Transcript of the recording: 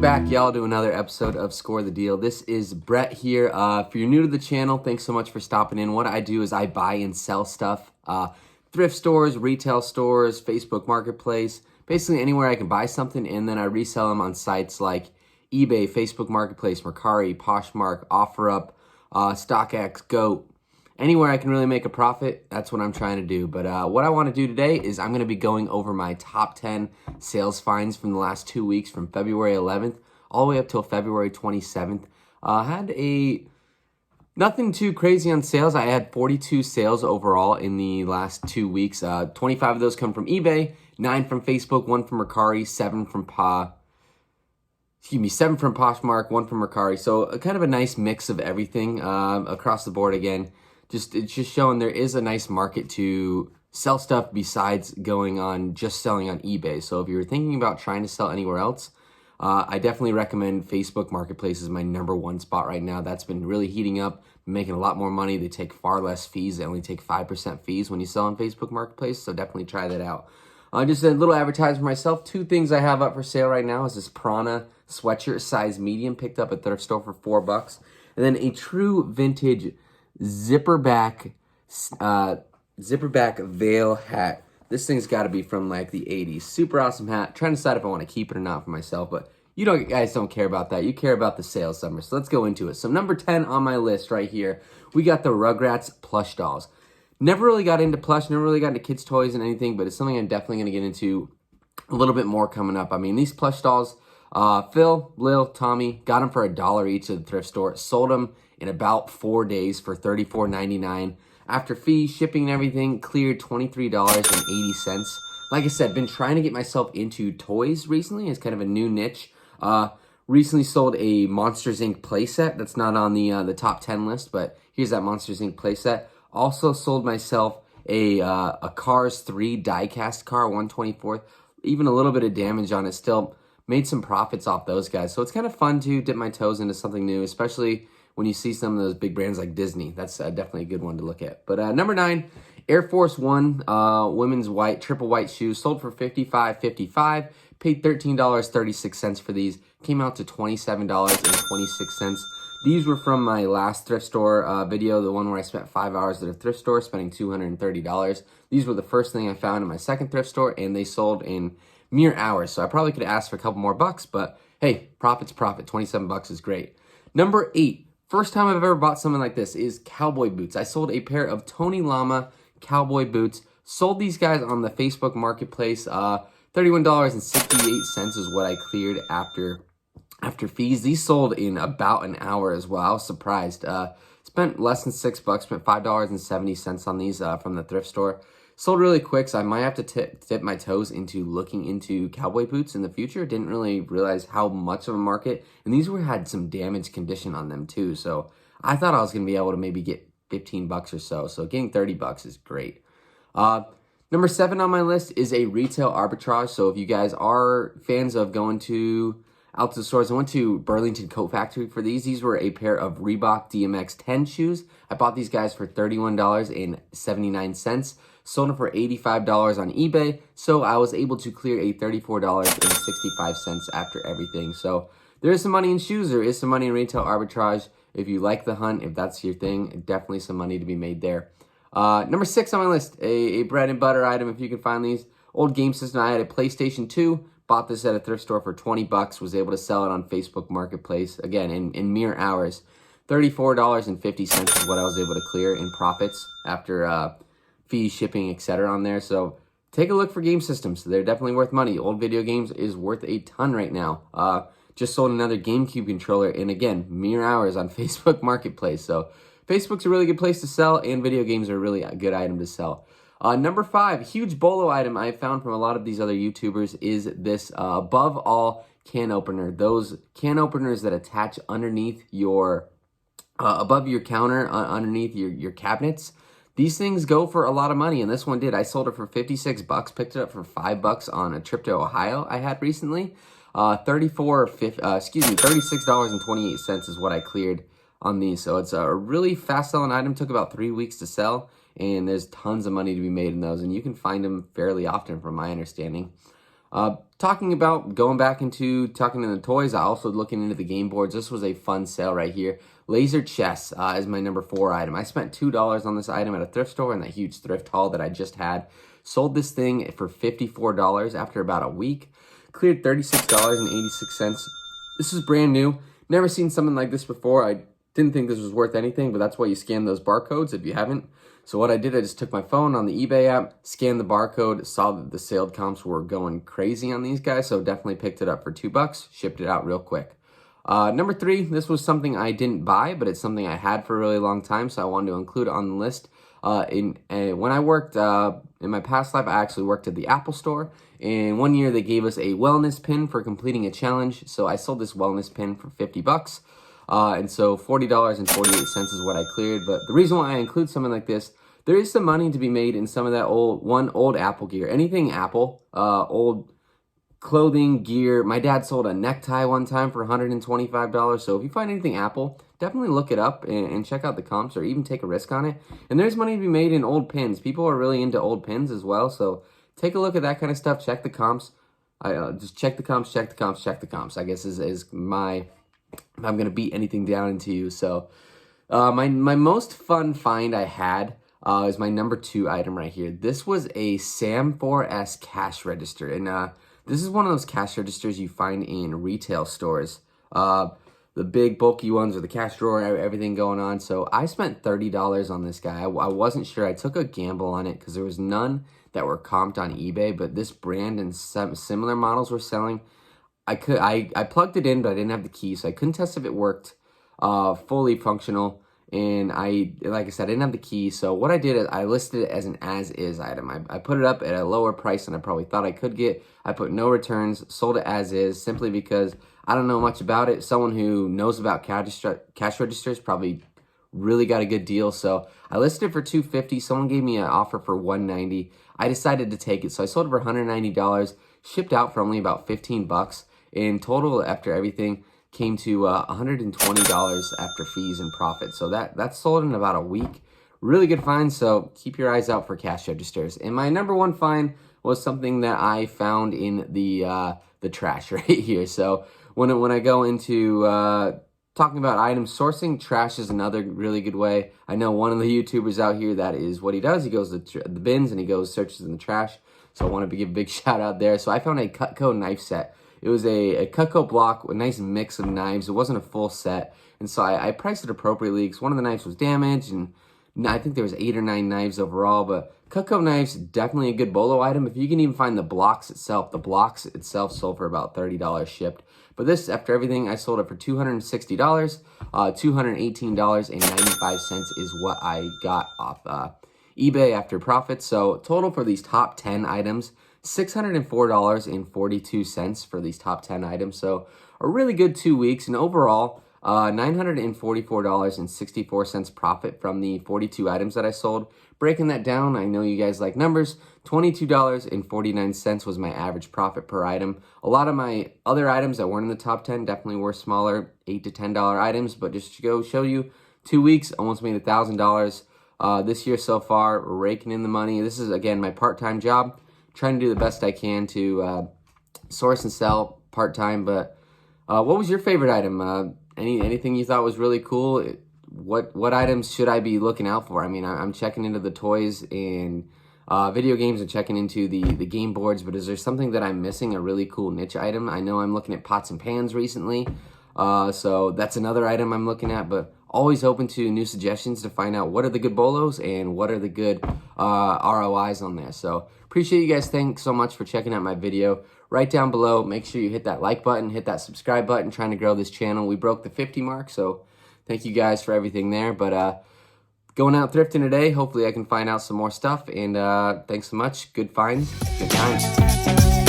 back, y'all, to another episode of Score the Deal. This is Brett here. If you're new to the channel, thanks so much for stopping in. What I do is I buy and sell stuff. Thrift stores, retail stores, Facebook Marketplace, basically anywhere I can buy something, and then I resell them on sites like eBay, Facebook Marketplace, Mercari, Poshmark, OfferUp, StockX, Goat. Anywhere I can really make a profit, that's what I'm trying to do. But what I want to do today is I'm going to be going over my top 10 sales finds from the last 2 weeks, from February 11th all the way up till February 27th. Nothing too crazy on sales. I had 42 sales overall in the last 2 weeks. 25 of those come from eBay, 9 from Facebook, 1 from Mercari, 7 from Poshmark, 1 from Mercari. So kind of a nice mix of everything across the board again. It's just showing there is a nice market to sell stuff besides going on just selling on eBay. So if you're thinking about trying to sell anywhere else, I definitely recommend Facebook Marketplace is my #1 spot right now. That's been really heating up, making a lot more money. They take far less fees. They only take 5% fees when you sell on Facebook Marketplace, so definitely try that out. Just a little advertisement for myself. 2 things I have up for sale right now is this Prana sweatshirt, size medium, picked up at thrift store for $4. And then a true vintage zipper back veil hat. This thing's got to be from like the 80s. Super awesome hat. Trying to decide if I want to keep it or not for myself, but guys don't care about that. You care about the sales numbers. So let's go into it. So number 10 on my list right here, we got the Rugrats plush dolls. Never really got into plush, never really got into kids' toys and anything, but it's something I'm definitely going to get into a little bit more coming up. I mean, these plush dolls, Phil, Lil, Tommy, got them for $1 each at the thrift store. Sold them in about 4 days for $34.99. After fees, shipping, and everything, cleared $23.80. Like I said, been trying to get myself into toys recently. It's kind of a new niche. Recently sold a Monsters Inc. playset. That's not on the top 10 list, but here's that Monsters Inc. playset. Also sold myself a Cars 3 die-cast car, 1/24th. Even a little bit of damage on it. Still made some profits off those guys. So it's kind of fun to dip my toes into something new, especially when you see some of those big brands like Disney. That's definitely a good one to look at. But number 9, Air Force One women's triple white shoes, sold for $55.55. Paid $13.36 for these. Came out to $27.26. These were from my last thrift store video, the one where I spent 5 hours at a thrift store, spending $230. These were the first thing I found in my second thrift store, and they sold in mere hours. So I probably could have asked for a couple more bucks, but hey, profit's profit. 27 bucks is great. Number 8. First time I've ever bought something like this is cowboy boots. I sold a pair of Tony Lama cowboy boots. Sold these guys on the Facebook Marketplace. $31.68 is what I cleared after fees. These sold in about an hour as well. I was surprised. Spent less than $6. Spent $5.70 on these from the thrift store. Sold really quick, so I might have to dip my toes into looking into cowboy boots in the future. Didn't really realize how much of a market. And these had some damaged condition on them too. So I thought I was going to be able to maybe get $15 or so. So getting $30 is great. Number 7 on my list is a retail arbitrage. So if you guys are fans of going out to the stores, I went to Burlington Coat Factory for these. These were a pair of Reebok DMX 10 shoes. I bought these guys for $31.79. Sold them for $85 on eBay, so I was able to clear a $34.65 after everything. So there is some money in shoes. There is some money in retail arbitrage. If you like the hunt, if that's your thing, definitely some money to be made there. Number 6 on my list, a bread and butter item, if you can find these. Old game system. I had a PlayStation 2. Bought this at a thrift store for $20. Was able to sell it on Facebook Marketplace, again, in mere hours. $34.50 is what I was able to clear in profits after fees, shipping, etc. on there. So take a look for game systems. They're definitely worth money. Old video games is worth a ton right now. Just sold another GameCube controller, and again, mere hours on Facebook Marketplace. So Facebook's a really good place to sell, and video games are a really good item to sell. Number 5, huge bolo item I found from a lot of these other YouTubers is this Above All can opener. Those can openers that attach underneath your, above your counter, underneath your cabinets. These things go for a lot of money, and this one did. I sold it for $56, picked it up for $5 on a trip to Ohio I had recently. $36.28 is what I cleared on these. So it's a really fast selling item. Took about 3 weeks to sell, and there's tons of money to be made in those, and you can find them fairly often from my understanding. Talking about going back into talking to the toys, I also looking into the game boards. This was a fun sale right here. Laser chess is my number 4 item. I spent $2 on this item at a thrift store in that huge thrift haul that I just had. Sold this thing for $54 after about a week. Cleared $36.86. This is brand new. Never seen something like this before. I didn't think this was worth anything, but that's why you scan those barcodes if you haven't. So what I did, I just took my phone on the eBay app, scanned the barcode, saw that the sale comps were going crazy on these guys, so definitely picked it up for $2, shipped it out real quick. Number 3, this was something I didn't buy, but it's something I had for a really long time, so I wanted to include it on the list. When I worked in my past life, I actually worked at the Apple Store, and one year they gave us a wellness pin for completing a challenge, so I sold this wellness pin for $50. And so $40.48 is what I cleared. But the reason why I include something like this, there is some money to be made in some of that old Apple gear. Anything Apple, old clothing, gear. My dad sold a necktie one time for $125. So if you find anything Apple, definitely look it up and check out the comps or even take a risk on it. And there's money to be made in old pins. People are really into old pins as well. So take a look at that kind of stuff. Check the comps. Just check the comps, check the comps, check the comps, I guess is my... if I'm going to beat anything down into you. So my most fun find I had is my number 2 item right here. This was a Sam 4S cash register. And this is one of those cash registers you find in retail stores. The big bulky ones with the cash drawer, everything going on. So I spent $30 on this guy. I wasn't sure. I took a gamble on it because there was none that were comped on eBay. But this brand and some similar models were selling. I plugged it in, but I didn't have the key, so I couldn't test if it worked fully functional. And like I said, I didn't have the key. So what I did is I listed it as an as-is item. I put it up at a lower price than I probably thought I could get. I put no returns, sold it as is, simply because I don't know much about it. Someone who knows about cash registers probably really got a good deal. So I listed it for $250. Someone gave me an offer for $190. I decided to take it, so I sold it for $190. Shipped out for only about $15. In total, after everything, came to $120 after fees and profit. So that sold in about a week. Really good find, so keep your eyes out for cash registers. And my number 1 find was something that I found in the trash right here. So when I go into talking about item sourcing, trash is another really good way. I know one of the YouTubers out here, that is what he does. He goes to the bins and he goes searches in the trash. So I want to give a big shout out there. So I found a Cutco knife set. It was a Cutco block with a nice mix of knives. It wasn't a full set. And so I priced it appropriately because one of the knives was damaged. And I think there was 8 or 9 knives overall. But Cutco knives, definitely a good bolo item. If you can even find the blocks itself sold for about $30 shipped. But this, after everything, I sold it for $260. $218.95 is what I got off eBay after profits. So total for these top 10 items, $604.42 for these top 10 items. So a really good 2 weeks. And overall, $944.64 profit from the 42 items that I sold. Breaking that down, I know you guys like numbers. $22.49 was my average profit per item. A lot of my other items that weren't in the top 10 definitely were smaller, $8 to $10 items. But just to go show you, 2 weeks, almost made $1,000. This year so far, raking in the money. This is, again, my part-time job. Trying to do the best I can to source and sell part-time. But what was your favorite item? Anything you thought was really cool? What items should I be looking out for? I mean, I'm checking into the toys and video games and checking into the game boards. But is there something that I'm missing, a really cool niche item? I know I'm looking at pots and pans recently. So that's another item I'm looking at. But always open to new suggestions to find out what are the good bolos and what are the good ROIs on there. So appreciate you guys. Thanks so much for checking out my video. Right down below, make sure you hit that like button, hit that subscribe button, trying to grow this channel. We broke the 50 mark, so thank you guys for everything there. But going out thrifting today, hopefully I can find out some more stuff. And thanks so much. Good finds, good times.